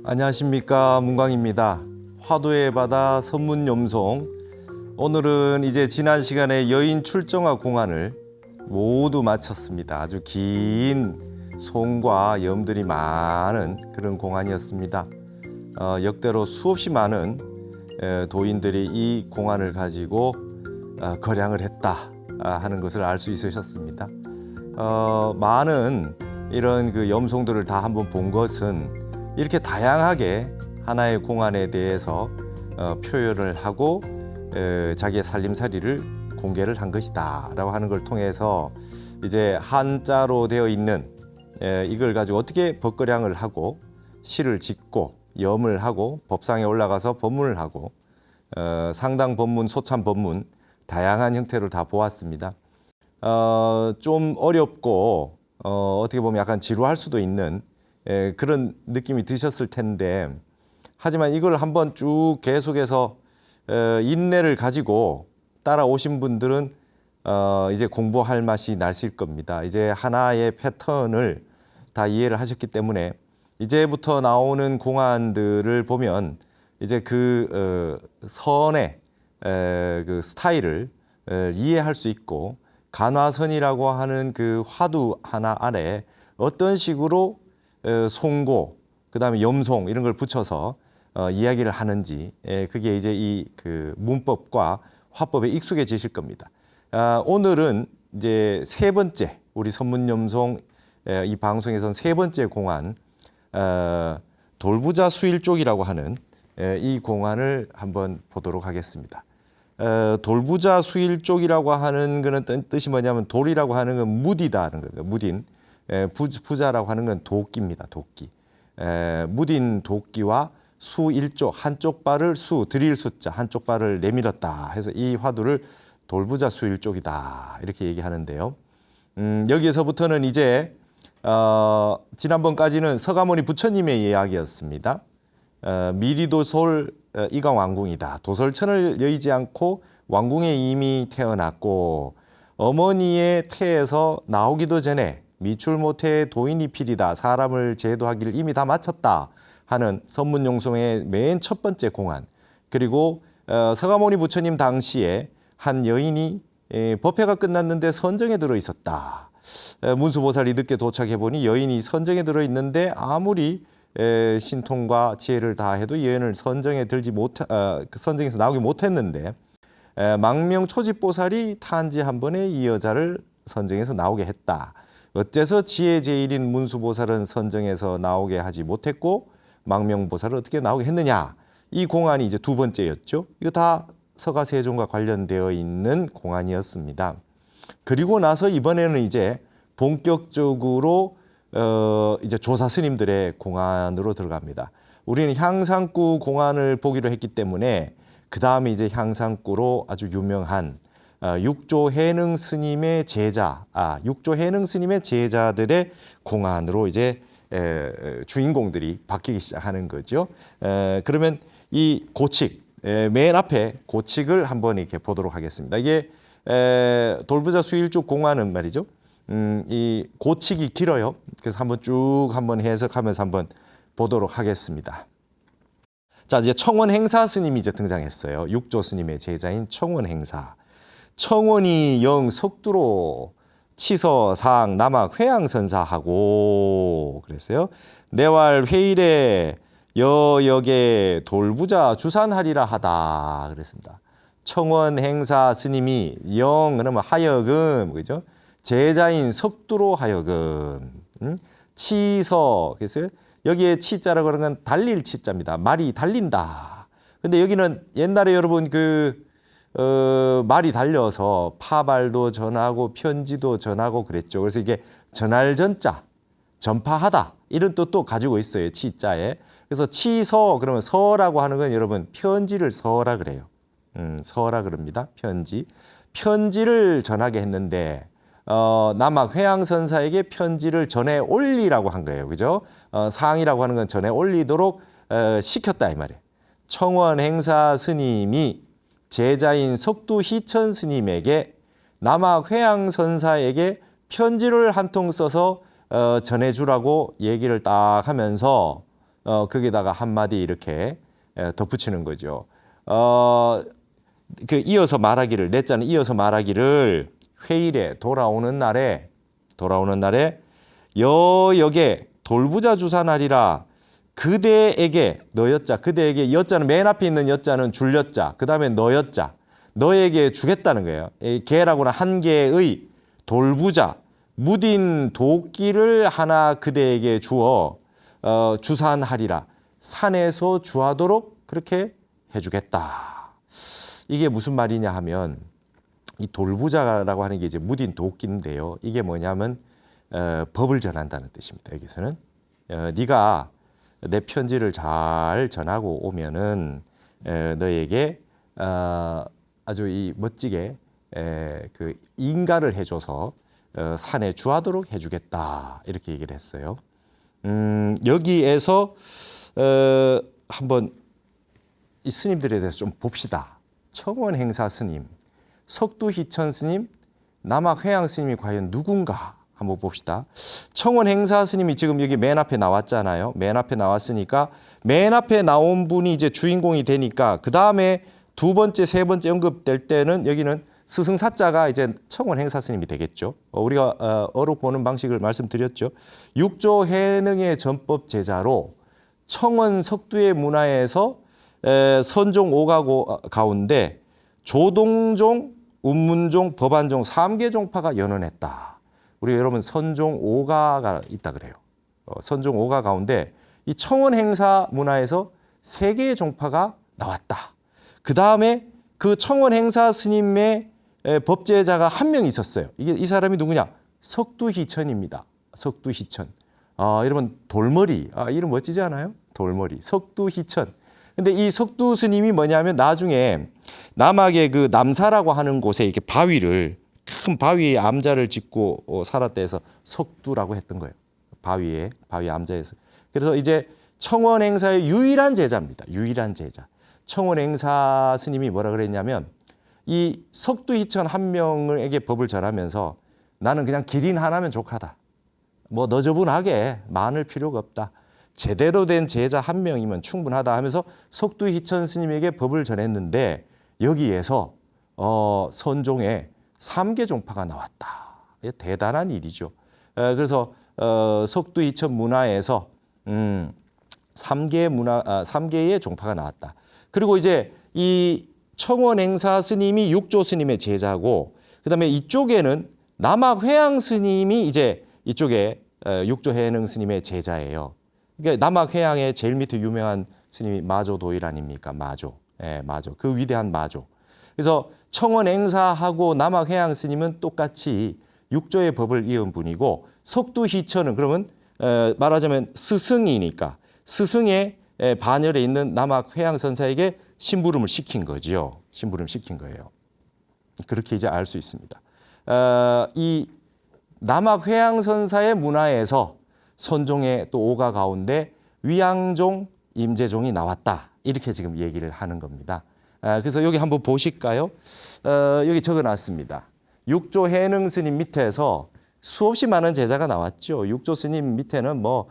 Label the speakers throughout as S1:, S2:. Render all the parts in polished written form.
S1: 안녕하십니까, 문광입니다. 화두의 바다 선문염송. 오늘은 이제 지난 시간에 여인 출정화 공안을 모두 마쳤습니다. 아주 긴 송과 염들이 많은 그런 공안이었습니다. 역대로 수없이 많은 도인들이 이 공안을 가지고 거량을 했다 하는 것을 알 수 있으셨습니다. 많은 이런 그 염송들을 다 한번 본 것은 이렇게 다양하게 하나의 공안에 대해서 표현을 하고 자기의 살림살이를 공개를 한 것이다 라고 하는 걸 통해서 이제 한자로 되어 있는 이걸 가지고 어떻게 법거량을 하고 시를 짓고 염을 하고 법상에 올라가서 법문을 하고 상당 법문, 소참 법문 다양한 형태로 다 보았습니다. 좀 어렵고 어떻게 보면 약간 지루할 수도 있는 그런 느낌이 드셨을 텐데, 하지만 이걸 한번 쭉 계속해서 인내를 가지고 따라오신 분들은 이제 공부할 맛이 나실 겁니다. 이제 하나의 패턴을 다 이해를 하셨기 때문에 이제부터 나오는 공안들을 보면 이제 그 선의 그 스타일을 이해할 수 있고, 간화선이라고 하는 그 화두 하나 아래 어떤 식으로 송고, 그다음에 염송 이런 걸 붙여서 이야기를 하는지, 그게 이제 이 그 문법과 화법에 익숙해지실 겁니다. 오늘은 이제 세 번째, 우리 선문염송 이 방송에선 세 번째 공안, 돌부자 수일족이라고 하는 이 공안을 한번 보도록 하겠습니다. 돌부자 수일족이라고 하는 거는 뜻이 뭐냐면, 돌이라고 하는 건 무디다는 거예요. 무딘. 부자라고 하는 건 도끼입니다. 도끼. 무딘 도끼와 수일족, 한쪽 발을 드릴 숫자, 한쪽 발을 내밀었다 해서 이 화두를 돌부자 수일족이다 이렇게 얘기하는데요. 여기에서부터는 이제 지난번까지는 서가모니 부처님의 이야기였습니다. 미리도솔 이가 왕궁이다. 도솔천을 여의지 않고 왕궁에 이미 태어났고, 어머니의 태에서 나오기도 전에 미출 못해 도인이 필이다. 사람을 제도하기를 이미 다 마쳤다 하는 선문용송의 맨 첫 번째 공안. 그리고 서가모니 부처님 당시에 한 여인이 법회가 끝났는데 선정에 들어 있었다. 문수보살이 늦게 도착해 보니 여인이 선정에 들어 있는데 아무리 신통과 지혜를 다해도 여인을 선정에서 나오기 못했는데, 망명초집보살이 탄지한 번에 이 여자를 선정에서 나오게 했다. 어째서 지혜 제일인 문수보살은 선정에서 나오게 하지 못했고 망명보살은 어떻게 나오게 했느냐. 이 공안이 이제 두 번째였죠. 이거 다 서가세종과 관련되어 있는 공안이었습니다. 그리고 나서 이번에는 이제 본격적으로 이제 조사 스님들의 공안으로 들어갑니다. 우리는 향상구 공안을 보기로 했기 때문에 그 다음에 이제 향상구로 아주 유명한 육조 해능 스님의 육조 해능 스님의 제자들의 공안으로 이제 주인공들이 바뀌기 시작하는 거죠. 그러면 이 고칙, 맨 앞에 고칙을 한번 이렇게 보도록 하겠습니다. 이게 돌부자 수일족 공안은 말이죠. 이 고칙이 길어요. 그래서 한번 해석하면서 한번 보도록 하겠습니다. 자, 이제 청원행사 스님이 이제 등장했어요. 육조 스님의 제자인 청원행사. 청원이 영 석두로 치서상 남학 회양선사하고 그랬어요. 내왈 회일에 여역에 돌부자 주산하리라 하다 그랬습니다. 청원행사 스님이 영 그러면 하여금, 그죠? 제자인 석두로 하여금, 치서, 그래서 여기에 치자라고 하는 건 달릴 치자입니다. 말이 달린다. 근데 여기는 옛날에 여러분 말이 달려서 파발도 전하고 편지도 전하고 그랬죠. 그래서 이게 전할 전자, 전파하다 이런 뜻도 가지고 있어요. 치자에. 그래서 치서 그러면 서라고 하는 건 여러분 편지를 서라 그래요. 서라 그럽니다. 편지를 전하게 했는데 남학 회양선사에게 편지를 전해 올리라고 한 거예요. 그죠? 상이라고 하는 건 전해 올리도록 시켰다 이 말이에요. 청원행사 스님이 제자인 석두희천 스님에게 남학 회양선사에게 편지를 한 통 써서 전해주라고 얘기를 딱 하면서 거기다가 한마디 이렇게 덧붙이는 거죠. 그 이어서 말하기를, 넷자는 이어서 말하기를 회일에 돌아오는 날에 여역에 돌부자 주산하리라. 그대에게 너여자, 그대에게 여자는 맨 앞에 있는 여자는 줄여자, 그 다음에 너여자, 너에게 주겠다는 거예요. 개라고는 한 개의 돌부자, 무딘 도끼를 하나 그대에게 주어 주산하리라. 산에서 주하도록 그렇게 해주겠다. 이게 무슨 말이냐 하면 이 돌부자라고 하는 게 이제 무딘 도끼인데요. 이게 뭐냐면 법을 전한다는 뜻입니다. 여기서는 네가 내 편지를 잘 전하고 오면은 너에게 아주 이 멋지게 그 인가를 해줘서 산에 주하도록 해주겠다 이렇게 얘기를 했어요. 여기에서 한번 이 스님들에 대해서 좀 봅시다. 청원행사 스님, 석두희천 스님, 남학회양 스님이 과연 누군가 한번 봅시다. 청원행사 스님이 지금 여기 맨 앞에 나왔잖아요. 맨 앞에 나왔으니까 맨 앞에 나온 분이 이제 주인공이 되니까 그 다음에 두 번째, 세 번째 언급될 때는 여기는 스승사자가 이제 청원행사 스님이 되겠죠. 우리가 어록 보는 방식을 말씀드렸죠. 육조 해능의 전법 제자로 청원 석두의 문화에서 선종 오가 가운데 조동종, 운문종, 법안종 3개 종파가 연원했다. 우리 여러분 선종 오가가 있다 그래요. 선종 오가 가운데 이 청원 행사 문화에서 3개의 종파가 나왔다. 그 다음에 그 청원 행사 스님의 법제자가 한 명 있었어요. 이 사람이 누구냐? 석두희천입니다. 석두희천. 여러분 돌머리. 이름 멋지지 않아요? 돌머리. 석두희천. 근데 이 석두 스님이 뭐냐면 나중에 남학의 그 남사라고 하는 곳에 이렇게 바위를 큰 바위에 암자를 짓고 살았다 해서 석두라고 했던 거예요. 바위 암자에서. 그래서 이제 청원 행사의 유일한 제자입니다. 유일한 제자. 청원 행사 스님이 뭐라 그랬냐면 이 석두희천 한 명에게 법을 전하면서 나는 그냥 기린 하나면 족하다. 뭐 너저분하게 많을 필요가 없다. 제대로 된 제자 한 명이면 충분하다 하면서 석두희천 스님에게 법을 전했는데 여기에서 선종에 3개 종파가 나왔다. 대단한 일이죠. 그래서 석두희천 문화에서 3개의 종파가 나왔다. 그리고 이제 이 청원행사 스님이 육조 스님의 제자고 그다음에 이쪽에는 남학회양 스님이 이제 이쪽에 육조 해능 스님의 제자예요. 그러니까 남학회양의 제일 밑에 유명한 스님이 마조도일 아닙니까? 마조. 마조. 그 위대한 마조. 그래서 청원행사하고 남학회양 스님은 똑같이 육조의 법을 이은 분이고 석두희천은 그러면 말하자면 스승이니까 스승의 반열에 있는 남학회양 선사에게 심부름을 시킨 거죠. 심부름 시킨 거예요. 그렇게 이제 알 수 있습니다. 이 남학회양 선사의 문화에서 선종의 또 오가 가운데 위양종, 임재종이 나왔다. 이렇게 지금 얘기를 하는 겁니다. 그래서 여기 한번 보실까요? 여기 적어놨습니다. 육조 해능 스님 밑에서 수없이 많은 제자가 나왔죠. 육조 스님 밑에는 뭐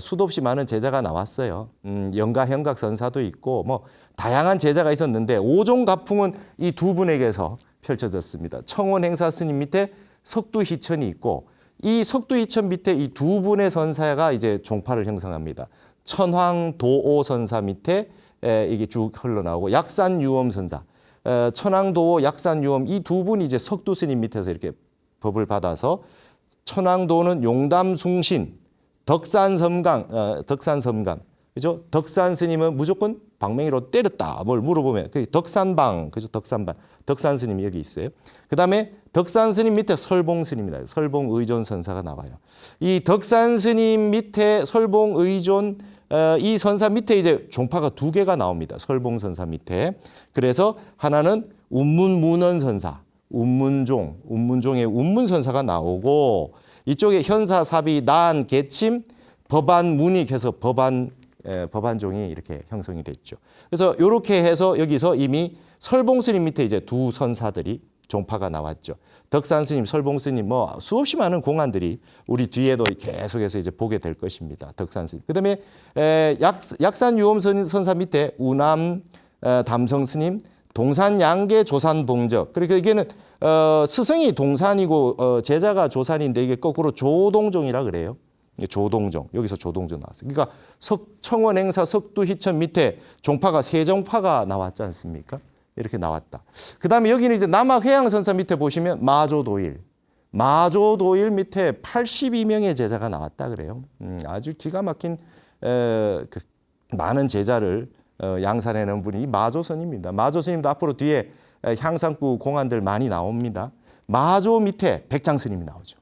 S1: 수도 없이 많은 제자가 나왔어요. 영가 현각 선사도 있고 뭐 다양한 제자가 있었는데 오종가풍은 이 두 분에게서 펼쳐졌습니다. 청원 행사 스님 밑에 석두희천이 있고 이 석두희천 밑에 이 두 분의 선사가 이제 종파를 형성합니다. 천황도오 선사 밑에 이게 쭉 흘러나오고 약산유엄 선사, 천황도오, 약산유엄 이 두 분이 이제 석두 스님 밑에서 이렇게 법을 받아서 천황도는 용담숭신, 덕산섬강, 그죠? 덕산 스님은 무조건 방맹이로 때렸다. 뭘 물어보면 그 덕산방, 그죠? 덕산방, 덕산 스님이 여기 있어요. 그 다음에 덕산 스님 밑에 설봉 스님이다. 설봉 의존 선사가 나와요. 이 덕산 스님 밑에 설봉 의존 이 선사 밑에 이제 종파가 2개가 나옵니다. 설봉 선사 밑에. 그래서 하나는 운문문원 선사, 운문종의 운문 선사가 나오고 이쪽에 현사사비 난 개침 법안 문익해서 법안종이 이렇게 형성이 됐죠. 그래서 이렇게 해서 여기서 이미 설봉스님 밑에 이제 두 선사들이 종파가 나왔죠. 덕산 스님, 설봉 스님 뭐 수없이 많은 공안들이 우리 뒤에도 계속해서 이제 보게 될 것입니다. 덕산 스님. 그다음에 약산 유엄 선사 밑에 우남 담성 스님, 동산 양계 조산 봉적. 그러니까 이게는 스승이 동산이고 제자가 조산인데 이게 거꾸로 조동종이라 그래요. 조동종. 여기서 조동종 나왔어요. 그러니까 청원 행사 석두 희천 밑에 종파가 세종파가 나왔지 않습니까? 이렇게 나왔다. 그다음에 여기는 이제 남학 해양선사 밑에 보시면 마조도일 밑에 82명의 제자가 나왔다 그래요. 아주 기가 막힌 많은 제자를 양산해 놓은 분이 마조스님입니다. 마조스님도 앞으로 뒤에 향상구 공안들 많이 나옵니다. 마조 밑에 백장스님이 나오죠.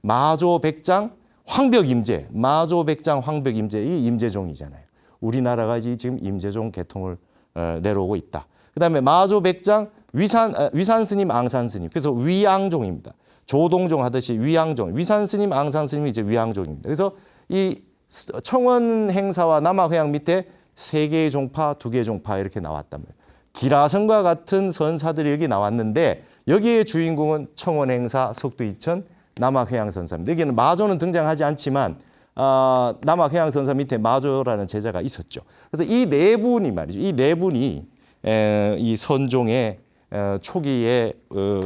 S1: 마조 백장 황벽임제, 마조 백장 황벽임제 이 임제종이잖아요. 우리나라가 지금 임제종 계통을 내려오고 있다. 그다음에 마조 백장 위산 스님, 앙산 스님. 그래서 위앙종입니다. 조동종 하듯이 위앙종. 위산 스님, 앙산 스님이 이제 위앙종입니다. 그래서 이 청원 행사와 남학회양 밑에 3개의 종파, 2개의 종파 이렇게 나왔단 말이에요. 기라성과 같은 선사들이 여기 나왔는데 여기에 주인공은 청원 행사, 석두 이천, 남학회양 선사입니다. 여기는 마조는 등장하지 않지만 남학회양 선사 밑에 마조라는 제자가 있었죠. 그래서 이 네 분이 말이죠. 이 네 분이 이 선종의 초기에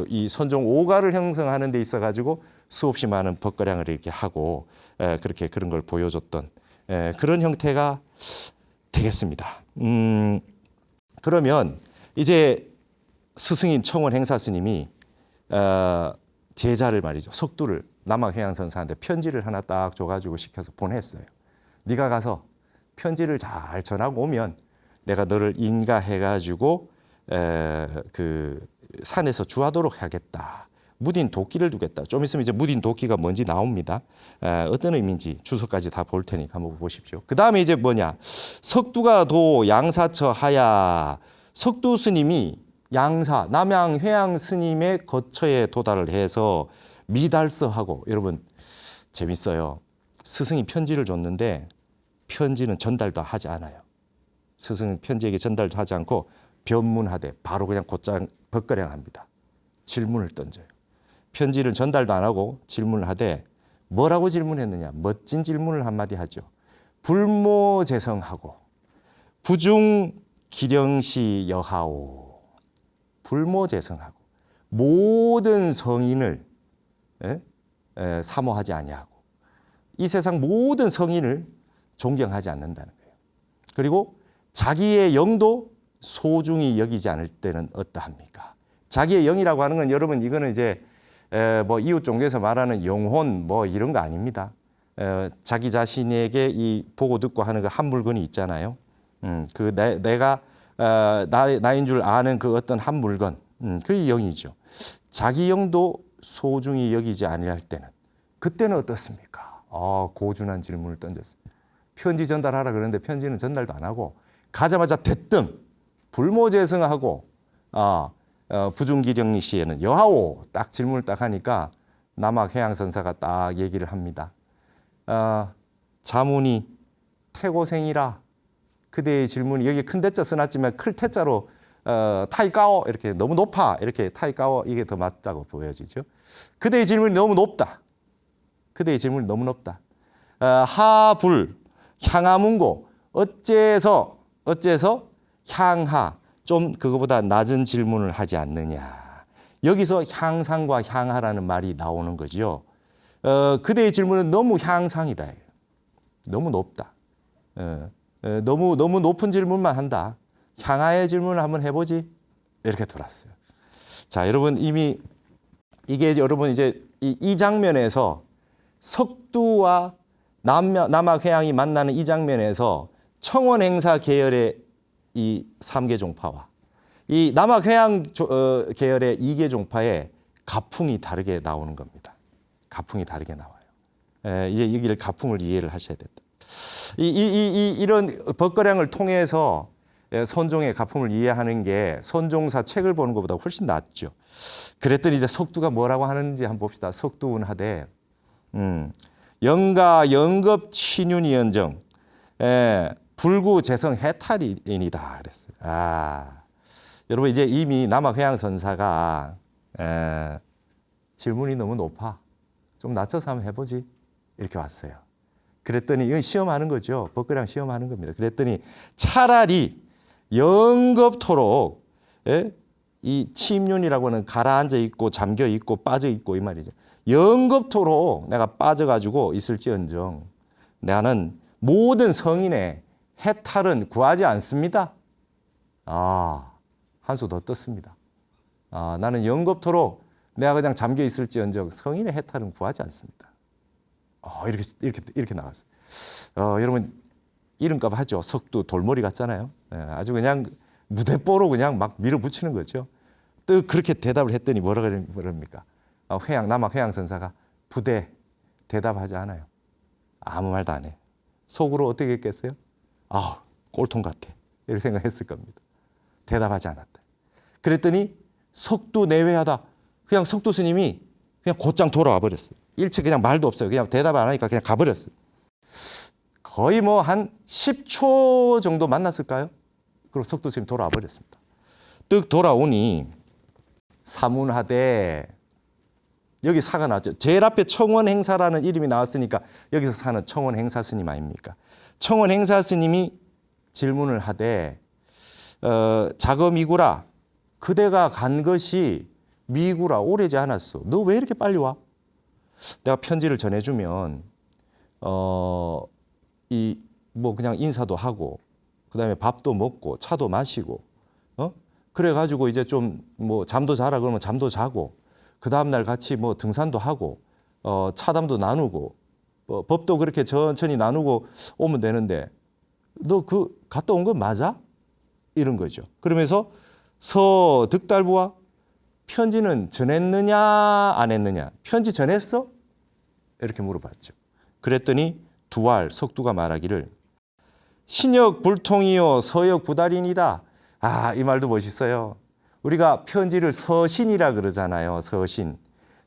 S1: 이 선종 5가를 형성하는 데 있어 가지고 수없이 많은 법거량을 이렇게 하고 그렇게 그런 걸 보여줬던 그런 형태가 되겠습니다. 그러면 이제 스승인 청원 행사 스님이 제자를 말이죠. 석두를 남학해양선사한테 편지를 하나 딱 줘가지고 시켜서 보냈어요. 네가 가서 편지를 잘 전하고 오면 내가 너를 인가해가지고 그 산에서 주하도록 하겠다. 무딘 도끼를 두겠다. 좀 있으면 이제 무딘 도끼가 뭔지 나옵니다. 어떤 의미인지 주석까지 다 볼 테니까 한번 보십시오. 그 다음에 이제 뭐냐. 석두가 도 양사처 하야. 석두 스님이 양사, 남양 회양 스님의 거처에 도달을 해서 미달서하고, 여러분 재밌어요. 스승이 편지를 줬는데 편지는 전달도 하지 않아요. 스승은 편지에게 전달도 하지 않고 변문하되 바로 그냥 곧장 벗거량합니다. 질문을 던져요. 편지를 전달도 안 하고 질문을 하되 뭐라고 질문했느냐. 멋진 질문을 한마디 하죠. 불모재성하고 부중기령시 여하오. 불모재성하고 모든 성인을 사모하지 아니하고 이 세상 모든 성인을 존경하지 않는다는 거예요. 그리고 자기의 영도 소중히 여기지 않을 때는 어떠합니까? 자기의 영이라고 하는 건 여러분 이거는 이제 뭐 이웃 종교에서 말하는 영혼 뭐 이런 거 아닙니다. 자기 자신에게 이 보고 듣고 하는 그 한 물건이 있잖아요. 그 내가 나인 줄 아는 그 어떤 한 물건, 그게 영이죠. 자기 영도 소중히 여기지 아니할 때는 그때는 어떻습니까? 고준한 질문을 던졌어요. 편지 전달하라 그러는데 편지는 전달도 안 하고 가자마자 대뜸 불모재성하고 부중기령리 시에는 여하오 딱 질문을 딱 하니까 남학해양선사가 딱 얘기를 합니다. 자문이 태고생이라 그대의 질문이 여기 큰 대자 써놨지만 클 태자로 타이까오 이렇게 너무 높아 이렇게 타이까오 이게 더 맞다고 보여지죠. 그대의 질문이 너무 높다. 그대의 질문이 너무 높다. 하불 향하문고 어째서 향하 좀 그거보다 낮은 질문을 하지 않느냐. 여기서 향상과 향하라는 말이 나오는 거죠. 그대의 질문은 너무 향상이다. 너무 높다. 너무 높은 질문만 한다. 향하의 질문을 한번 해보지. 이렇게 들었어요. 자, 여러분 이미 이게 여러분 이제 이 장면에서 석두와 남학회양이 만나는 이 장면에서 청원행사 계열의 이 3개 종파와 이 남학회양 계열의 2개 종파의 가풍이 다르게 나오는 겁니다. 가풍이 다르게 나와요. 이제 여기를 가풍을 이해를 하셔야 된다. 이런 법거량을 통해서 선종의 가풍을 이해하는 게 선종사 책을 보는 것보다 훨씬 낫죠. 그랬더니 이제 석두가 뭐라고 하는지 한번 봅시다. 석두은 하되 영가 영급 친윤이연정 불구재성 해탈인이다 그랬어요. 여러분 이제 이미 남학해양선사가 질문이 너무 높아. 좀 낮춰서 한번 해보지. 이렇게 왔어요. 그랬더니 이건 시험하는 거죠. 법거량 시험하는 겁니다. 그랬더니 차라리 영겁토록 이 침륜이라고 하는 가라앉아 있고 잠겨 있고 빠져 있고 이 말이죠. 영겁토록 내가 빠져가지고 있을지언정 나는 모든 성인의 해탈은 구하지 않습니다. 한 수 더 떴습니다. 나는 영겁토록 내가 그냥 잠겨 있을지언정 성인의 해탈은 구하지 않습니다. 이렇게 나갔어요. 여러분 이름값 하죠. 석두 돌머리 같잖아요. 아주 그냥 무대뽀로 그냥 막 밀어붙이는 거죠. 또 그렇게 대답을 했더니 뭐라 그럽니까? 남학 회양 선사가 부대 대답하지 않아요. 아무 말도 안 해. 속으로 어떻게 했겠어요? 꼴통 같아. 이렇게 생각했을 겁니다. 대답하지 않았다. 그랬더니 석두 내외하다. 그냥 석두 스님이 그냥 곧장 돌아와 버렸어요. 일체 그냥 말도 없어요. 그냥 대답 안 하니까 그냥 가버렸어요. 거의 뭐 한 10초 정도 만났을까요? 그리고 석두 스님 돌아와 버렸습니다. 뜩 돌아오니 사문하되 여기 사가 나왔죠. 제일 앞에 청원행사라는 이름이 나왔으니까 여기서 사는 청원행사 스님 아닙니까? 청원행사 스님이 질문을 하되 자거 미구라 그대가 간 것이 미구라 오래지 않았어. 너 왜 이렇게 빨리 와? 내가 편지를 전해주면 뭐 그냥 인사도 하고 그다음에 밥도 먹고 차도 마시고 그래가지고 이제 좀 뭐 잠도 자라 그러면 잠도 자고 그 다음날 같이 뭐 등산도 하고 차담도 나누고 법도 그렇게 천천히 나누고 오면 되는데 너 갔다 온 거 맞아? 이런 거죠. 그러면서 득달부와 편지는 전했느냐 안 했느냐? 편지 전했어? 이렇게 물어봤죠. 그랬더니 석두가 말하기를 신역 불통이요 서역 부달인이다. 이 말도 멋있어요. 우리가 편지를 서신이라 그러잖아요.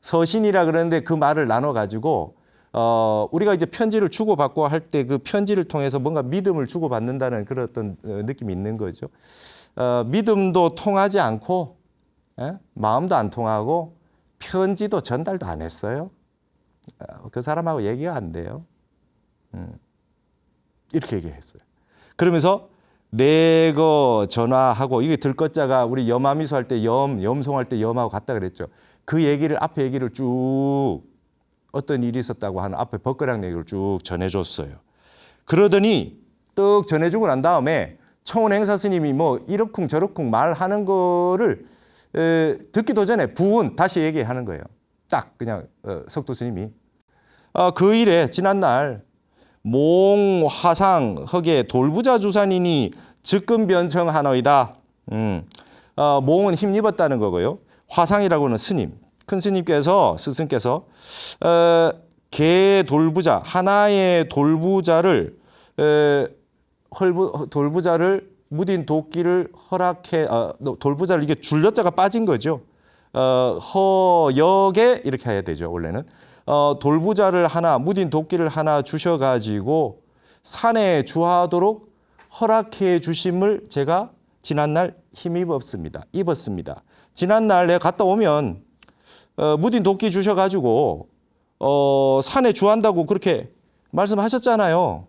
S1: 서신이라 그러는데 그 말을 나눠가지고 우리가 이제 편지를 주고받고 할 때 그 편지를 통해서 뭔가 믿음을 주고받는다는 그런 어떤 느낌이 있는 거죠. 믿음도 통하지 않고 마음도 안 통하고 편지도 전달도 안 했어요. 그 사람하고 얘기가 안 돼요. 이렇게 얘기했어요. 그러면서 내거 전화하고 이게 들것자가 우리 염화미수 할 때 염송할 때 염하고 같다 그랬죠. 그 얘기를 앞에 얘기를 쭉 어떤 일이 있었다고 하는 앞에 법거량 얘기를 쭉 전해줬어요. 그러더니 떡 전해주고 난 다음에 청원 행사 스님이 뭐 이러쿵 저러쿵 말하는 거를 듣기도 전에 부은 다시 얘기하는 거예요. 딱 그냥 석두 스님이 그 일에 지난날 몽 화상 흑의 돌부자 주산이니 즉금 변청하노이다. 몽은 힘입었다는 거고요. 화상이라고는 스님, 큰 스님께서 스승께서 개 돌부자 하나의 돌부자를 무딘 도끼를 허락해 돌부자를 이게 줄여자가 빠진 거죠. 허역에 이렇게 해야 되죠. 원래는 돌부자를 하나 무딘 도끼를 하나 주셔가지고 산에 주하도록 허락해 주심을 제가 지난날 힘입었습니다. 지난날 내가 갔다 오면 무딘 도끼 주셔가지고 산에 주한다고 그렇게 말씀하셨잖아요.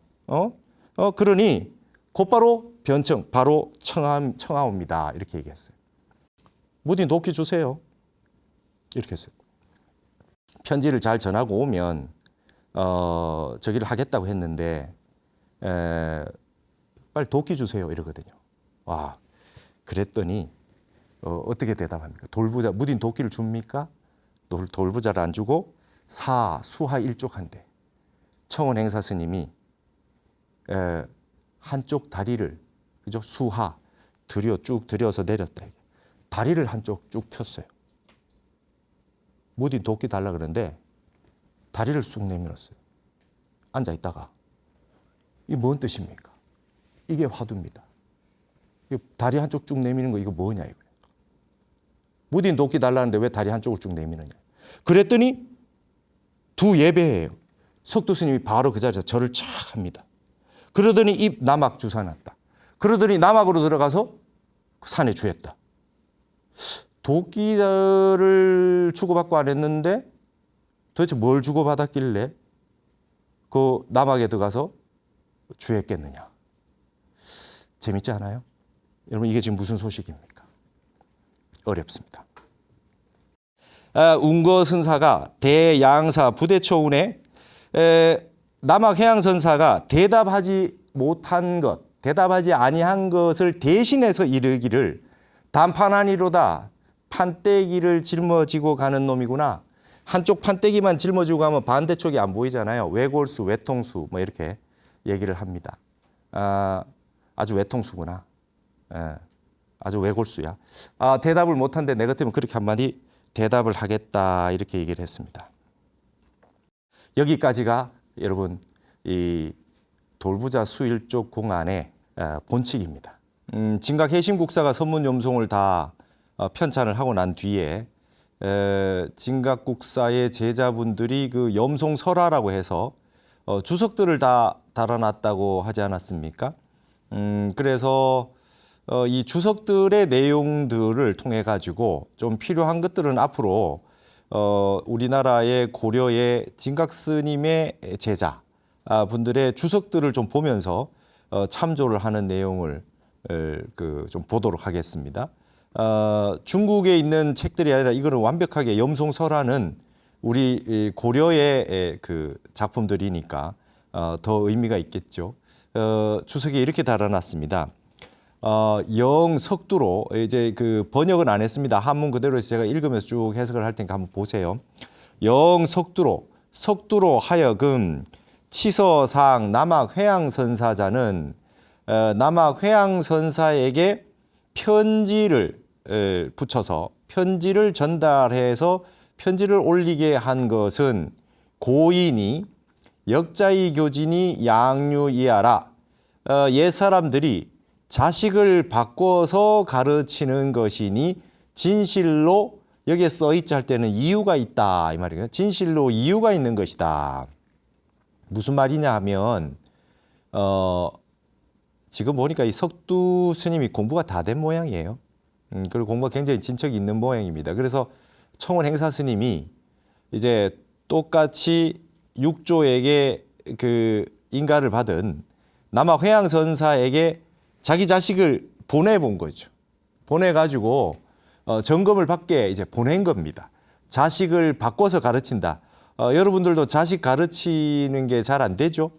S1: 그러니 곧바로 변청, 바로 청하옵니다. 이렇게 얘기했어요. 무딘 도끼 주세요. 이렇게 했어요. 편지를 잘 전하고 오면 저기를 하겠다고 했는데 빨리 도끼 주세요. 이러거든요. 그랬더니 어떻게 대답합니까? 돌부자 무딘 도끼를 줍니까? 돌부자를 안 주고 수하 일족한데 청원 행사 스님이 한쪽 다리를 그죠? 수하 쭉 들여서 내렸다. 다리를 한쪽 쭉 폈어요. 무딘 도끼 달라 그러는데 다리를 쑥 내밀었어요. 앉아 있다가 이게 뭔 뜻입니까? 이게 화두입니다. 다리 한쪽 쭉 내미는 거 이거 뭐냐 이거예요. 무딘 도끼 달라는데 왜 다리 한쪽을 쭉 내미느냐. 그랬더니 두 예배예요. 석두 스님이 바로 그 자리에서 절을 쫙 합니다. 그러더니 입 남악 주사 났다. 그러더니 남악으로 들어가서 산에 주했다. 도끼를 주고받고 안 했는데 도대체 뭘 주고받았길래 그 남학에 들어가서 주했겠느냐. 재밌지 않아요? 여러분 이게 지금 무슨 소식입니까? 어렵습니다. 운거선사가 대양사 부대초운에 남학해양선사가 대답하지 못한 것, 대답하지 아니한 것을 대신해서 이르기를 단판하니로다. 판때기를 짊어지고 가는 놈이구나. 한쪽 판때기만 짊어지고 가면 반대쪽이 안 보이잖아요. 외골수, 외통수 뭐 이렇게 얘기를 합니다. 아주 외통수구나. 아주 외골수야. 대답을 못한데 내 같으면 그렇게 한마디 대답을 하겠다 이렇게 얘기를 했습니다. 여기까지가 여러분 이 돌부자 수일족 공안의 본칙입니다. 진각해심국사가 선문염송을 다 편찬을 하고 난 뒤에 진각국사의 제자분들이 그 염송설화라고 해서 주석들을 다 달아놨다고 하지 않았습니까? 그래서 이 주석들의 내용들을 통해 가지고 좀 필요한 것들은 앞으로 우리나라의 고려의 진각스님의 제자 분들의 주석들을 좀 보면서 참조를 하는 내용을 좀 보도록 하겠습니다. 중국에 있는 책들이 아니라 이거는 완벽하게 염송설화는 우리 고려의 그 작품들이니까 더 의미가 있겠죠. 주석에 이렇게 달아놨습니다. 영석두로 이제 그 번역은 안 했습니다. 한문 그대로 제가 읽으면서 쭉 해석을 할 테니까 한번 보세요. 영석두로 석두로 하여금 치서상 남학회양선사자는 남학회양선사에게 편지를 붙여서 편지를 전달해서 편지를 올리게 한 것은 고인이 역자이 교진이 양유이하라. 옛사람들이 자식을 바꿔서 가르치는 것이니 진실로 여기에 써있자 할 때는 이유가 있다 이 말이에요. 진실로 이유가 있는 것이다. 무슨 말이냐 하면 지금 보니까 이 석두 스님이 공부가 다 된 모양이에요. 그리고 공부가 굉장히 진척이 있는 모양입니다. 그래서 청원 행사 스님이 이제 똑같이 육조에게 그 인가를 받은 남학회양선사에게 자기 자식을 보내본 거죠. 보내가지고 점검을 받게 이제 보낸 겁니다. 자식을 바꿔서 가르친다. 여러분들도 자식 가르치는 게 잘 안 되죠.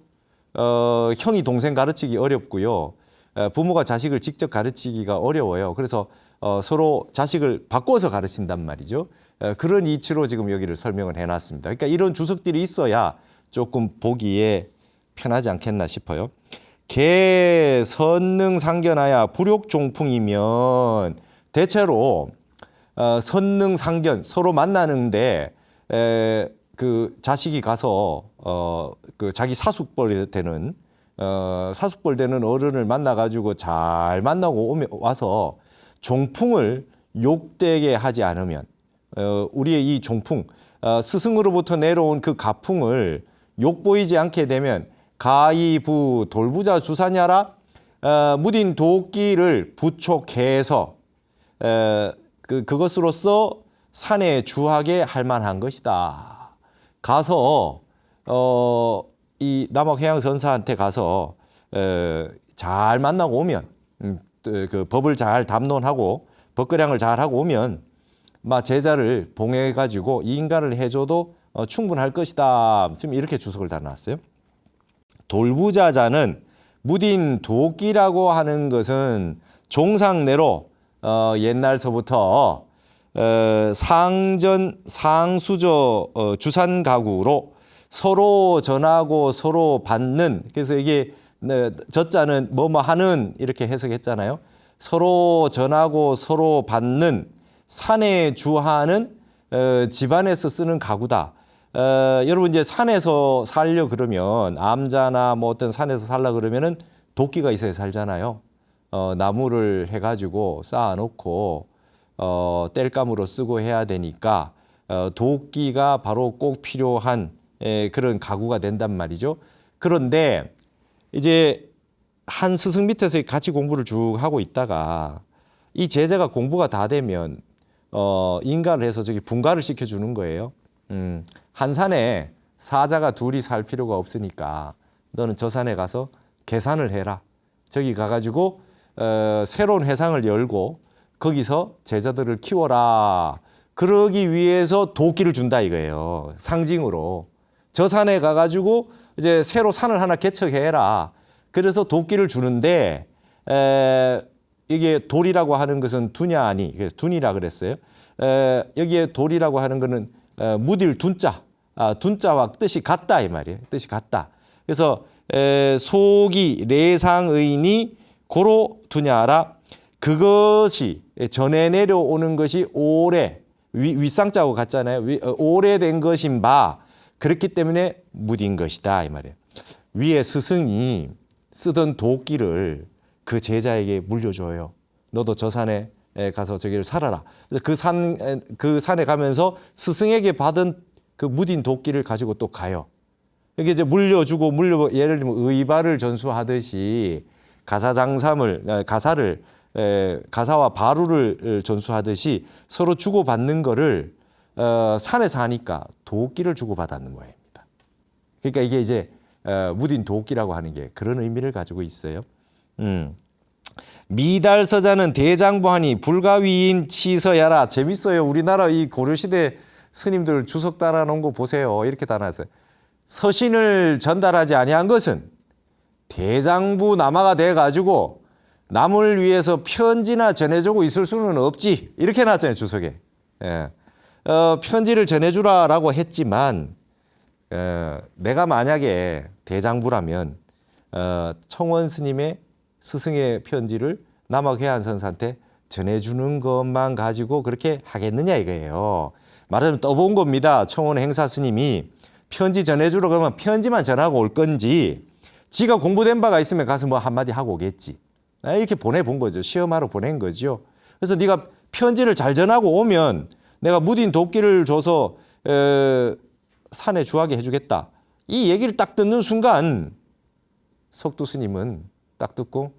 S1: 형이 동생 가르치기 어렵고요. 부모가 자식을 직접 가르치기가 어려워요. 그래서 서로 자식을 바꿔서 가르친단 말이죠. 그런 이치로 지금 여기를 설명을 해놨습니다. 그러니까 이런 주석들이 있어야 조금 보기에 편하지 않겠나 싶어요. 개 선능상견하야 불욕종풍이면 대체로 선능상견 서로 만나는데 그 자식이 가서 그 자기 사숙벌 되는 어른을 만나가지고 잘 만나고 와서 종풍을 욕되게 하지 않으면 우리의 이 종풍 스승으로부터 내려온 그 가풍을 욕보이지 않게 되면 가이부 돌부자 주사냐라 무딘 도끼를 부촉해서 그것으로서 산에 주하게 할 만한 것이다. 가서 이 남학해양선사한테 가서 잘 만나고 오면 그 법을 잘 담론하고 법거량을 잘 하고 오면 제자를 봉해가지고 이 인가를 해줘도 충분할 것이다. 지금 이렇게 주석을 달아놨어요. 돌부자자는 무딘 도끼라고 하는 것은 종상내로 옛날서부터 상수저 주산 가구로 서로 전하고 서로 받는, 그래서 이게 저자는 뭐뭐 하는 이렇게 해석했잖아요. 서로 전하고 서로 받는 산에 주하는 집안에서 쓰는 가구다. 여러분 이제 산에서 살려 그러면 암자나 뭐 어떤 산에서 살려 그러면은 도끼가 있어야 살잖아요. 나무를 해가지고 쌓아놓고 땔감으로 쓰고 해야 되니까 도끼가 바로 꼭 필요한 그런 가구가 된단 말이죠. 그런데 이제 한 스승 밑에서 같이 공부를 쭉 하고 있다가 이 제자가 공부가 다 되면 인가를 해서 저기 분가를 시켜주는 거예요. 한 산에 사자가 둘이 살 필요가 없으니까 너는 저 산에 가서 계산을 해라. 저기 가가지고 새로운 회상을 열고 거기서 제자들을 키워라. 그러기 위해서 도끼를 준다 이거예요. 상징으로. 저 산에 가가지고 이제 새로 산을 하나 개척해라. 그래서 도끼를 주는데 이게 돌이라고 하는 것은 두냐 아니. 둔이라 그랬어요. 여기에 돌이라고 하는 것은 무딜 둔자. 둔자와 뜻이 같다 이 말이에요. 뜻이 같다. 그래서 소기 레상의니 고로 두냐라. 그것이 전에 내려오는 것이 오래 윗상자하고 같잖아요. 오래된 것인 바 그렇기 때문에 무딘 것이다 이 말이에요. 위에 스승이 쓰던 도끼를 그 제자에게 물려줘요. 너도 저 산에 가서 저기를 살아라. 그래서 그 산에 가면서 스승에게 받은 그 무딘 도끼를 가지고 또 가요. 이게 이제 물려주고 예를 들면 의발을 전수하듯이 가사와 바루를 전수하듯이 서로 주고받는 거를 산에서 하니까 도끼를 주고받았는 모양입니다. 그러니까 이게 이제 무딘 도끼라고 하는 게 그런 의미를 가지고 있어요. 미달서자는 대장부하니 불가위인 치서야라. 재밌어요. 우리나라 이 고려시대 스님들 주석 달아놓은 거 보세요. 이렇게 달아놨어요. 서신을 전달하지 아니한 것은 대장부 남아가 돼가지고 남을 위해서 편지나 전해주고 있을 수는 없지. 이렇게 해놨잖아요. 주석에. 편지를 전해주라라고 했지만 내가 만약에 대장부라면 청원 스님의 스승의 편지를 남학회안선사한테 전해주는 것만 가지고 그렇게 하겠느냐 이거예요. 말하자면 떠본 겁니다. 청원 행사 스님이 편지 전해주러 그러면 편지만 전하고 올 건지 지가 공부된 바가 있으면 가서 뭐 한마디 하고 오겠지. 이렇게 보내본 거죠. 시험하러 보낸 거죠. 그래서 네가 편지를 잘 전하고 오면 내가 무딘 도끼를 줘서 산에 주하게 해주겠다. 이 얘기를 딱 듣는 순간 석두 스님은 딱 듣고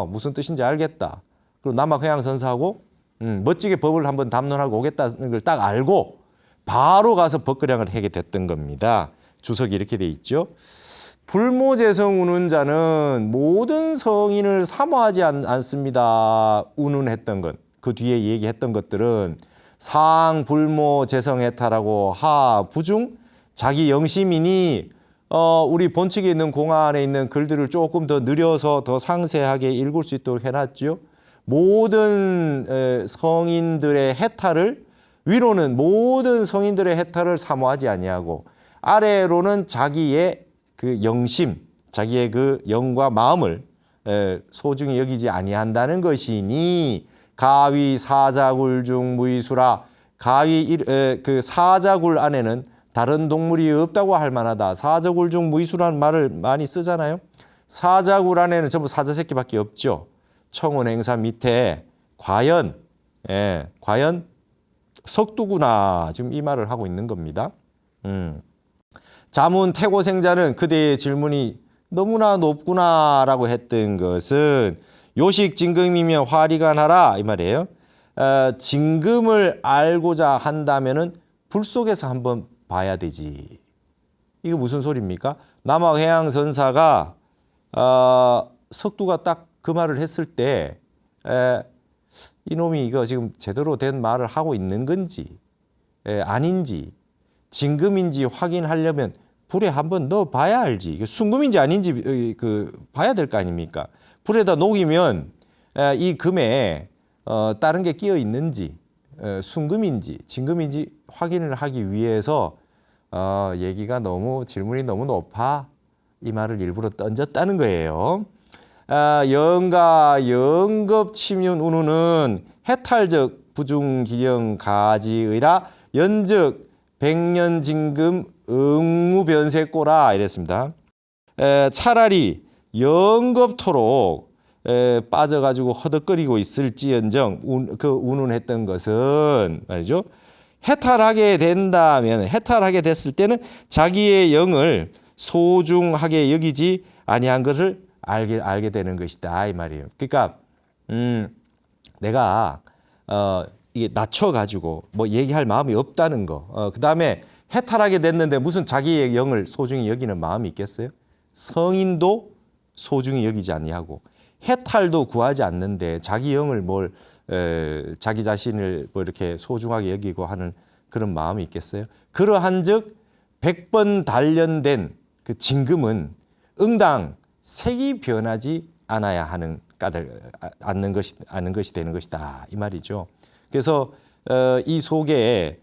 S1: 무슨 뜻인지 알겠다. 그리고 남학회양선사하고 멋지게 법을 한번 담론하고 오겠다는 걸 딱 알고 바로 가서 법거량을 하게 됐던 겁니다. 주석이 이렇게 돼 있죠. 불모재성 운운자는 모든 성인을 사모하지 않습니다. 운운했던 것. 그 뒤에 얘기했던 것들은 상, 불모, 재성해타라고 하, 부중, 자기 영심이니 우리 본칙에 있는 공안에 있는 글들을 조금 더 느려서 더 상세하게 읽을 수 있도록 해놨죠. 모든 성인들의 해탈을 위로는 모든 성인들의 해탈을 사모하지 아니하고 아래로는 자기의 그 영심, 자기의 그 영과 마음을 소중히 여기지 아니한다는 것이니 가위 사자굴 중 무이수라. 가위 그 사자굴 안에는 다른 동물이 없다고 할 만하다. 사자굴 중 무이수라는 말을 많이 쓰잖아요. 사자굴 안에는 전부 사자새끼밖에 없죠. 청원 행사 밑에 과연 석두구나 지금 이 말을 하고 있는 겁니다. 자문 태고생자는 그대의 질문이 너무나 높구나라고 했던 것은 요식 진금이며 화리간하라 이 말이에요. 진금을 알고자 한다면은 불 속에서 한번 봐야 되지. 이거 무슨 소리입니까? 남학해양선사가 석두가 딱 그 말을 했을 때 이놈이 이거 지금 제대로 된 말을 하고 있는 건지 아닌지 진금인지 확인하려면 불에 한번 넣어 봐야 알지. 이게 순금인지 아닌지 봐야 될 거 아닙니까? 불에다 녹이면 이 금에 다른 게 끼어 있는지 순금인지 진금인지 확인을 하기 위해서 질문이 너무 높아. 이 말을 일부러 던졌다는 거예요. 영가 영급 침윤 운우는 해탈적 부중기령 가지의라 연적 백년 진금 응무변세꼬라 이랬습니다. 차라리 영겁토록 빠져가지고 허덕거리고 있을지언정 그 운운했던 것은 말이죠. 해탈하게 됐을 때는 자기의 영을 소중하게 여기지 아니한 것을 알게 되는 것이다 이 말이에요. 그러니까 내가 이게 낮춰가지고 뭐 얘기할 마음이 없다는 거. 그다음에 해탈하게 됐는데 무슨 자기의 영을 소중히 여기는 마음이 있겠어요? 성인도 소중히 여기지 아니하고 해탈도 구하지 않는데 자기 영을 자기 자신을 뭐 이렇게 소중하게 여기고 하는 그런 마음이 있겠어요? 그러한즉 100번 단련된 그 징금은 응당 색이 변하지 않아야 하는 않는 것이 되는 것이다 이 말이죠. 그래서 이 속에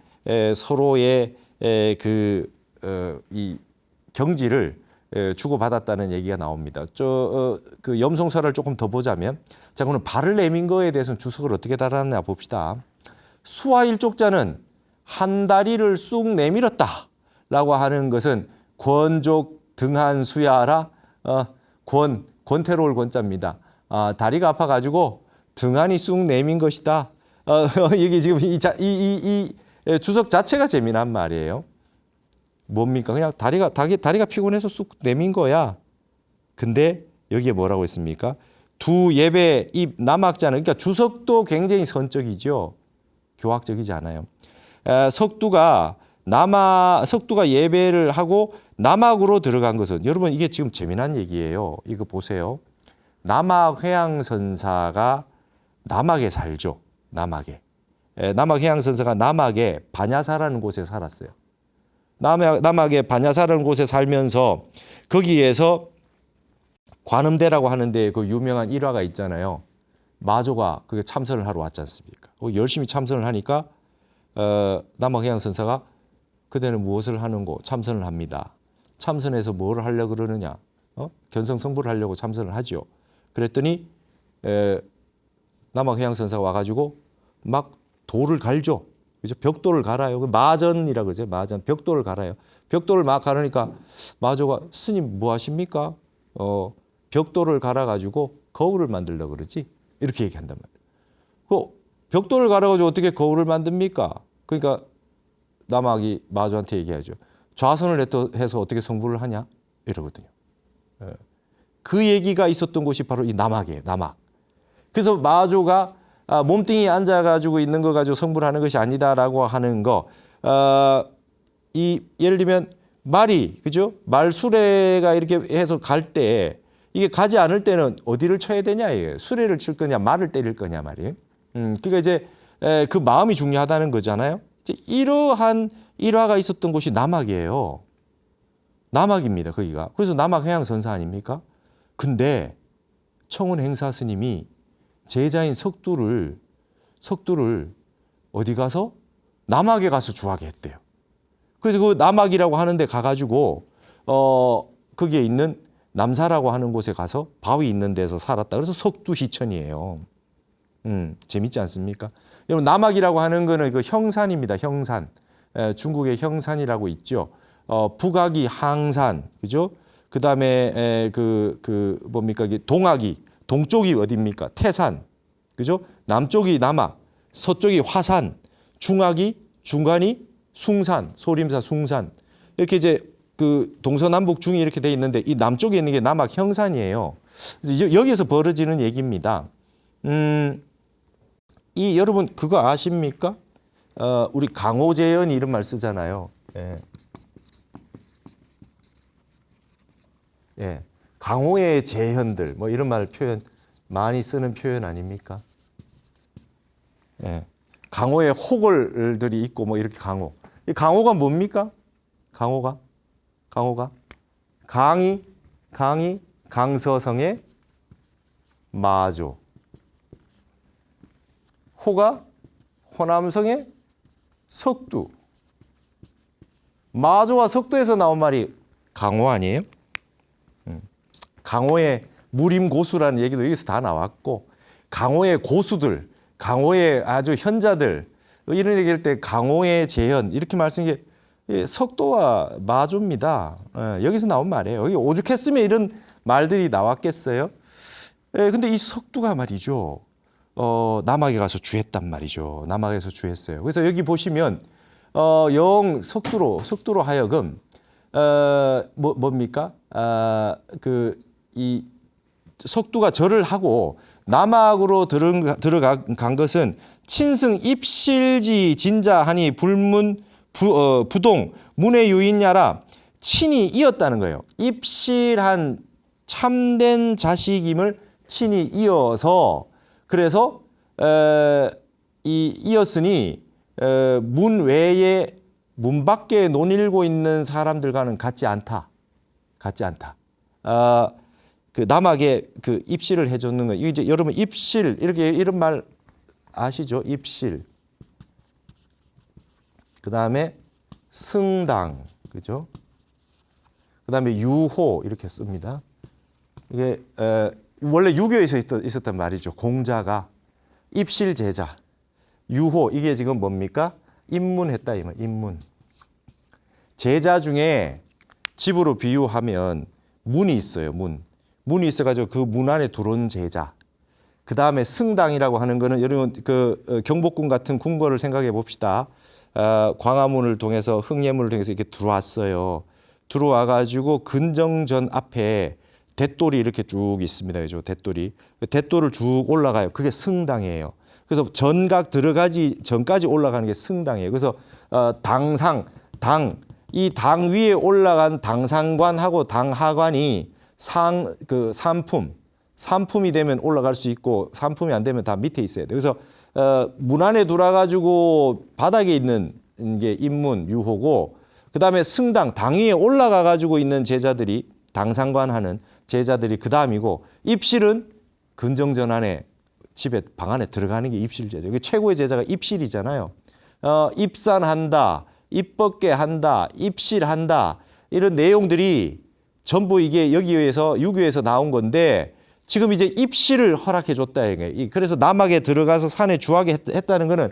S1: 서로의 이 경지를 주고받았다는 얘기가 나옵니다. 그 염송설을 조금 더 보자면, 자, 그럼 발을 내민 거에 대해서는 주석을 어떻게 달았나 봅시다. 수화일족자는 한 다리를 쑥 내밀었다라고 하는 것은 권족 등한 수야라 권태로울 권자입니다. 다리가 아파가지고 등한이 쑥 내민 것이다. 이게 지금 이 주석 자체가 재미난 말이에요. 뭡니까? 그냥 다리가 피곤해서 쑥 내민 거야. 근데 여기에 뭐라고 했습니까? 두 예배 이 남학자는, 그러니까 주석도 굉장히 선적이죠. 교학적이지 않아요. 석두가 예배를 하고 남학으로 들어간 것은, 여러분 이게 지금 재미난 얘기예요. 이거 보세요. 남학 회양선사가 남학에 살죠. 남학 회양선사가 남학에 반야사라는 곳에 살았어요. 남학의 반야사라는 곳에 살면서 거기에서 관음대라고 하는데 그 유명한 일화가 있잖아요. 마조가 그게 참선을 하러 왔지 않습니까? 열심히 참선을 하니까 남학해양선사가 그대는 무엇을 하는고 참선을 합니다. 참선해서 뭘 하려고 그러느냐? 견성성불을 하려고 참선을 하죠. 그랬더니 남학해양선사가 와가지고 막 돌을 갈죠. 그죠? 벽돌을 갈아요. 마전이라고 그러죠. 마전. 벽돌을 갈아요. 벽돌을 막 갈으니까 마조가 스님 뭐 하십니까? 벽돌을 갈아가지고 거울을 만들려고 그러지. 이렇게 얘기한단 말이에요. 그 벽돌을 갈아가지고 어떻게 거울을 만듭니까? 그러니까 남학이 마조한테 얘기하죠. 좌선을 해서 어떻게 성불을 하냐? 이러거든요. 그 얘기가 있었던 곳이 바로 이 남학이에요. 남학. 그래서 마조가 몸뚱이 앉아가지고 있는 거 가지고 성불하는 것이 아니다라고 하는 거. 예를 들면 말이, 그죠? 말수레가 이렇게 해서 갈 때 이게 가지 않을 때는 어디를 쳐야 되냐 이에요. 수레를 칠 거냐 말을 때릴 거냐 말이에요. 그러니까 이제 그 마음이 중요하다는 거잖아요. 이제 이러한 일화가 있었던 곳이 남학이에요. 남학입니다. 거기가. 그래서 남학해양선사 아닙니까? 근데 청운 행사 스님이 제자인 석두를 어디 가서 남학에 가서 주하게 했대요. 그래서 그 남학이라고 하는데 가가지고 거기에 있는 남사라고 하는 곳에 가서 바위 있는 데서 살았다. 그래서 석두희천이에요. 재밌지 않습니까? 여러분 남학이라고 하는 거는 그 형산입니다. 형산. 중국의 형산이라고 있죠. 북학이 항산, 그죠? 그 다음에 뭡니까? 동학이 동쪽이 어디입니까? 태산, 그죠? 남쪽이 남학, 서쪽이 화산, 중간이 숭산, 소림사 숭산. 이렇게 이제 그 동서남북 중이 이렇게 돼 있는데 이 남쪽에 있는 게 남학 형산이에요. 여기에서 벌어지는 얘기입니다. 여러분 그거 아십니까? 우리 강호재연이 이런 말 쓰잖아요. 예. 강호의 재현들 뭐 이런 말 표현 많이 쓰는 표현 아닙니까? 예. 강호의 호걸들이 있고 뭐 이렇게 강호. 이 강호가 뭡니까? 강호가 강서성의 마조. 호가 호남성의 석두. 마조와 석두에서 나온 말이 강호 아니에요? 강호의 무림고수라는 얘기도 여기서 다 나왔고, 강호의 고수들, 강호의 아주 현자들, 이런 얘기할 때 강호의 재현 이렇게 말씀한 게 석도와 마조입니다. 여기서 나온 말이에요. 여기 오죽했으면 이런 말들이 나왔겠어요. 근데 이 석두가 말이죠. 남학에 가서 주했단 말이죠. 남학에서 주했어요. 그래서 여기 보시면 석두로 하여금 뭡니까? 이 석두가 절을 하고 남학으로 들어간 것은 친승 입실지 진자하니 불문 부동 문의 유인야라 친히 이었다는 거예요. 입실한 참된 자식임을 친히 이어서 그래서 이었으니 문 외에 문 밖에 논일고 있는 사람들과는 같지 않다. 그 남학에 그 입실을 해줬는 거. 이제 여러분 입실 이렇게 이런 말 아시죠? 입실. 그 다음에 승당, 그죠? 그 다음에 유호 이렇게 씁니다. 이게 원래 유교에서 있었단 말이죠. 공자가 입실 제자, 유호 이게 지금 뭡니까? 입문했다 이 말. 입문. 제자 중에 집으로 비유하면 문이 있어요. 문이 있어가지고 그 문 안에 들어온 제자. 그 다음에 승당이라고 하는 거는 여러분 그 경복궁 같은 궁궐을 생각해 봅시다. 광화문을 통해서 흥예문을 통해서 이렇게 들어왔어요. 들어와가지고 근정전 앞에 대돌이 이렇게 쭉 있습니다. 그죠? 대돌을 쭉 올라가요. 그게 승당이에요. 그래서 전각 들어가기 전까지 올라가는 게 승당이에요. 그래서 이 당 위에 올라간 당상관하고 당하관이 삼품이 되면 올라갈 수 있고 삼품이 안 되면 다 밑에 있어야 돼요. 그래서 문 안에 들어가가지고 바닥에 있는 게 입문 유호고 그 다음에 승당 당 위에 올라가 가지고 있는 제자들이 당상관하는 제자들이 그 다음이고 입실은 근정전 안에 집에 방 안에 들어가는 게 입실 제자. 최고의 제자가 입실이잖아요. 입산한다, 입벗게 한다, 입실한다 이런 내용들이 전부 이게 여기에서 유교에서 나온 건데 지금 이제 입실을 허락해 줬다. 그래서 남학에 들어가서 산에 주하게 했다는 거는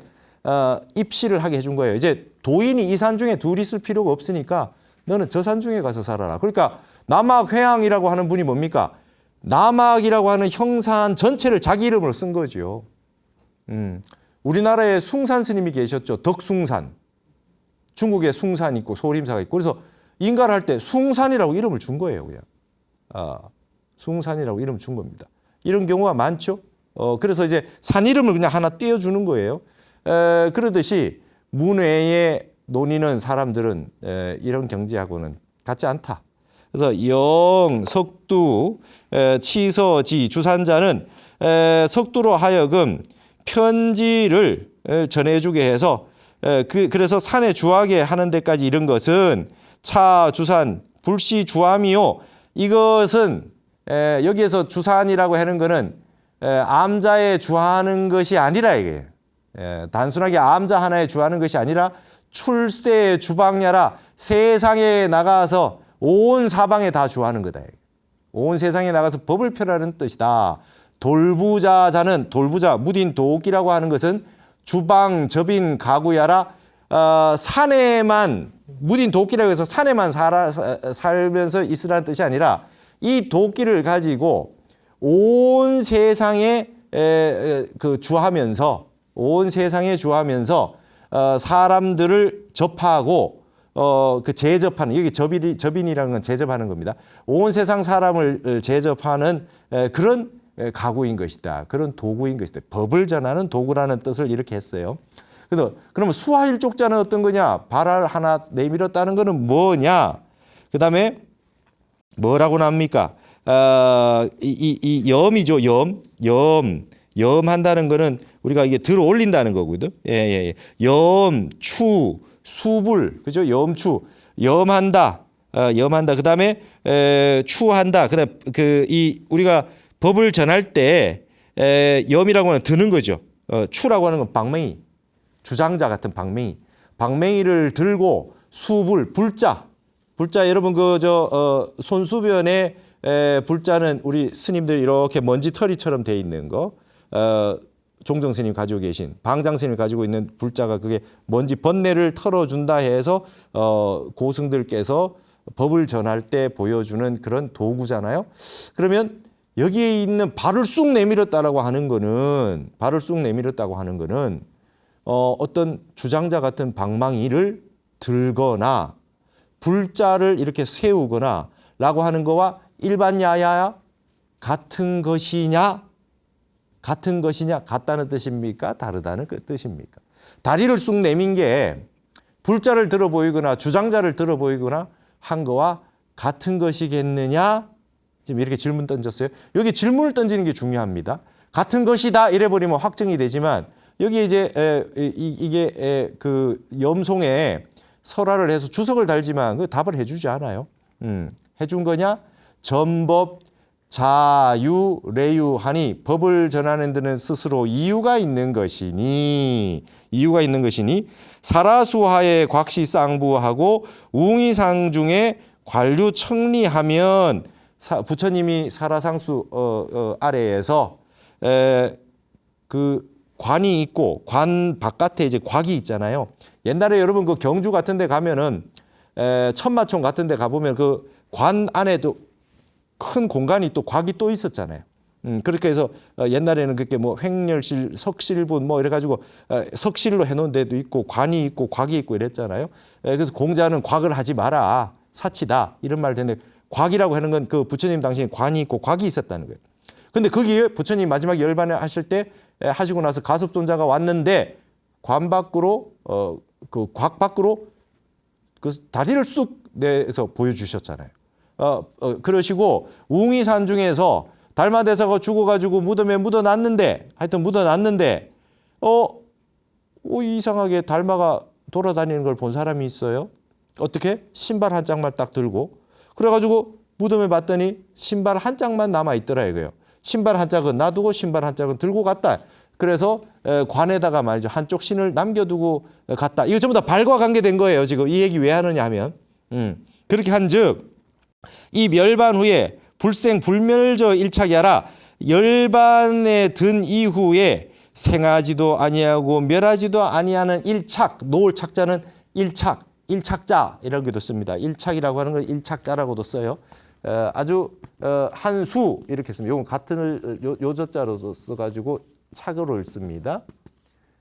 S1: 입실을 하게 해준 거예요. 이제 도인이 이 산 중에 둘이 있을 필요가 없으니까 너는 저 산 중에 가서 살아라. 그러니까 남학회양이라고 하는 분이 뭡니까? 남학이라고 하는 형산 전체를 자기 이름으로 쓴 거죠. 우리나라에 숭산 스님이 계셨죠. 덕숭산. 중국에 숭산 있고 소림사가 있고 그래서 인가를 할 때 숭산이라고 이름을 준 거예요. 그냥. 숭산이라고 이름을 준 겁니다. 이런 경우가 많죠. 그래서 이제 산 이름을 그냥 하나 띄워주는 거예요. 그러듯이 문외에 논의는 사람들은 이런 경지하고는 같지 않다. 그래서 영, 석두, 치서지, 주산자는 석두로 하여금 편지를 전해주게 해서 그래서 산에 주하게 하는 데까지 이런 것은 차, 주산, 불시, 주함이요. 이것은 여기에서 주산이라고 하는 것은 암자에 주하는 것이 아니라 이게 단순하게 암자 하나에 주하는 것이 아니라 출세 주방야라 세상에 나가서 온 사방에 다 주하는 거다. 온 세상에 나가서 법을 펴라는 뜻이다. 돌부자자는 돌부자 무딘 도끼라고 하는 것은 주방 접인 가구야라 산에만 무딘 도끼라고 해서 산에만 살면서 있으라는 뜻이 아니라 이 도끼를 가지고 온 세상에 주하면서 온 세상에 주하면서 사람들을 접하고 그 제접하는 여기 접인이라는 건 제접하는 겁니다. 온 세상 사람을 제접하는 그런 가구인 것이다. 그런 도구인 것이다. 법을 전하는 도구라는 뜻을 이렇게 했어요. 그래서 그러면 수하일족자는 어떤 거냐? 발을 하나 내밀었다는 거는 뭐냐? 그 다음에 뭐라고 나옵니까? 이 염이죠. 염한다는 거는 우리가 이게 들어 올린다는 거거든. 예. 염, 추, 수불, 그죠? 염추, 염한다, 염한다. 그 다음에 추한다. 그다음 우리가 법을 전할 때 염이라고 하는 드는 거죠. 추라고 하는 건 방맹이, 주장자 같은 방맹이를 들고 수불, 불자 여러분 손수변에 불자는 우리 스님들 이렇게 먼지 털이처럼 돼 있는 거. 종정 스님 가지고 계신 방장 스님 가지고 있는 불자가 그게 먼지 번뇌를 털어준다 해서 고승들께서 법을 전할 때 보여주는 그런 도구잖아요. 그러면 여기에 있는 발을 쑥 내밀었다라고 하는 거는 어떤 주장자 같은 방망이를 들거나 불자를 이렇게 세우거나 라고 하는 거와 일반 야야 같은 것이냐? 같은 것이냐? 같다는 뜻입니까? 다르다는 그 뜻입니까? 다리를 쑥 내민 게 불자를 들어 보이거나 주장자를 들어 보이거나 한 거와 같은 것이겠느냐? 지금 이렇게 질문 던졌어요. 여기 질문을 던지는 게 중요합니다. 같은 것이다 이래버리면 확정이 되지만 여기 이제 이게 그 염송에 설화를 해서 주석을 달지만 그 답을 해주지 않아요. 해준 거냐? 전법 자유 레유하니 법을 전하는 데는 스스로 이유가 있는 것이니 사라수하에 곽시쌍부하고 웅이상중에 관류청리하면 부처님이 사라상수 아래에서 그 관이 있고 관 바깥에 이제 곽이 있잖아요. 옛날에 여러분 그 경주 같은 데 가면은 천마총 같은 데 가보면 그 관 안에도 큰 공간이 또 곽이 또 있었잖아요. 그렇게 해서 옛날에는 그렇게 뭐 횡렬실, 석실분 뭐 이래가지고 석실로 해놓은 데도 있고 관이 있고 곽이 있고 이랬잖아요. 그래서 공자는 곽을 하지 마라. 사치다. 이런 말을 했는데 곽이라고 하는 건 그 부처님 당시에 관이 있고 곽이 있었다는 거예요. 근데 거기에 부처님 마지막 열반을 하실 때 하시고 나서 가섭존자가 왔는데 관 밖으로 그 곽 밖으로 그 다리를 쑥 내서 보여주셨잖아요. 그러시고 웅이산 중에서 달마대사가 죽어가지고 무덤에 묻어놨는데 이상하게 달마가 돌아다니는 걸 본 사람이 있어요. 어떻게? 신발 한 짝만 딱 들고 그래가지고 무덤에 봤더니 신발 한 짝만 남아있더라 이거예요. 신발 한 짝은 놔두고 신발 한 짝은 들고 갔다. 그래서 관에다가 말이죠. 한쪽 신을 남겨두고 갔다. 이거 전부 다 발과 관계된 거예요. 지금 이 얘기 왜 하느냐 하면 그렇게 한즉 이 멸반 후에 불생 불멸저 일착이하라. 열반에 든 이후에 생하지도 아니하고 멸하지도 아니하는 일착, 놓을 착자는 일착자 이라고도 씁니다. 일착이라고 하는 건 일착자라고도 써요. 아주 한수 이렇게 씁니다. 이건 같은 요저자로 써가지고 착으로 읽습니다.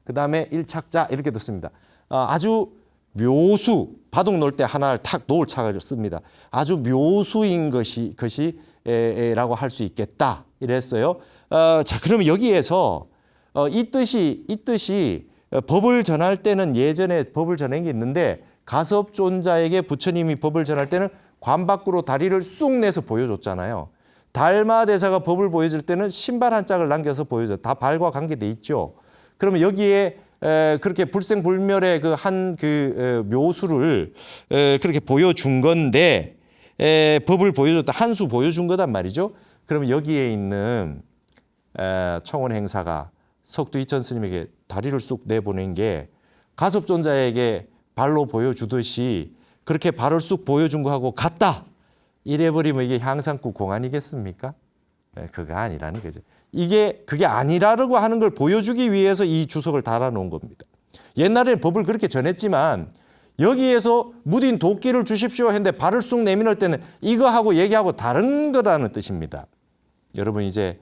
S1: 그 다음에 일착자 이렇게도 씁니다. 아주 묘수, 바둑 놓을 때 하나를 탁 놓을 착을 씁니다. 아주 묘수인 것이라고 할 수 있겠다 이랬어요. 자, 그러면 여기에서 이 뜻이 법을 전할 때는 예전에 법을 전한 게 있는데 가섭존자에게 부처님이 법을 전할 때는 관 밖으로 다리를 쑥 내서 보여줬잖아요. 달마대사가 법을 보여줄 때는 신발 한 짝을 남겨서 보여줘. 다 발과 관계돼 있죠. 그러면 여기에 그렇게 불생불멸의 그 한 그 묘수를 그렇게 보여준 건데 법을 보여줬다. 한 수 보여준 거단 말이죠. 그러면 여기에 있는 청원 행사가 석두 이천 스님에게 다리를 쑥 내보낸 게 가섭존자에게 발로 보여주듯이 그렇게 발을 쑥 보여준 거하고 같다. 이래버리면 이게 향상구 공안이겠습니까? 그거 아니라는 거죠. 그게 아니라고 하는 걸 보여주기 위해서 이 주석을 달아놓은 겁니다. 옛날에는 법을 그렇게 전했지만 여기에서 무딘 도끼를 주십시오 했는데 발을 쑥 내밀을 때는 이거하고 얘기하고 다른 거라는 뜻입니다. 여러분 이제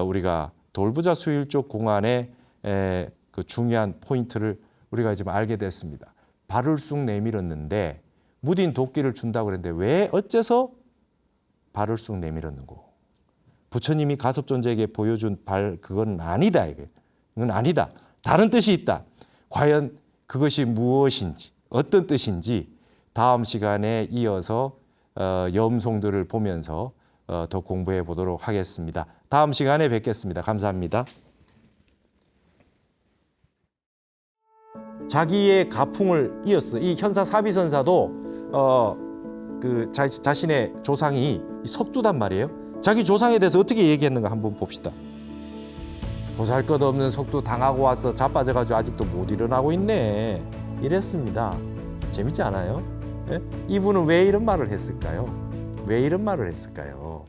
S1: 우리가 돌부자 수일족 공안의 그 중요한 포인트를 우리가 지금 알게 됐습니다. 발을 쑥 내밀었는데 무딘 도끼를 준다고 그랬는데 왜 어째서 발을 쑥 내밀었는고? 부처님이 가섭존자에게 보여준 발 그건 아니다. 이건 아니다. 다른 뜻이 있다. 과연 그것이 무엇인지 어떤 뜻인지 다음 시간에 이어서 염송들을 보면서 더 공부해 보도록 하겠습니다. 다음 시간에 뵙겠습니다. 감사합니다. 자기의 가풍을 이었어. 이 현사 사비선사도 그 자신의 조상이 석두단 말이에요. 자기 조상에 대해서 어떻게 얘기했는가 한번 봅시다. 보잘것없는 석두 당하고 와서 자빠져가지고 아직도 못 일어나고 있네. 이랬습니다. 재밌지 않아요? 예? 이분은 왜 이런 말을 했을까요? 왜 이런 말을 했을까요?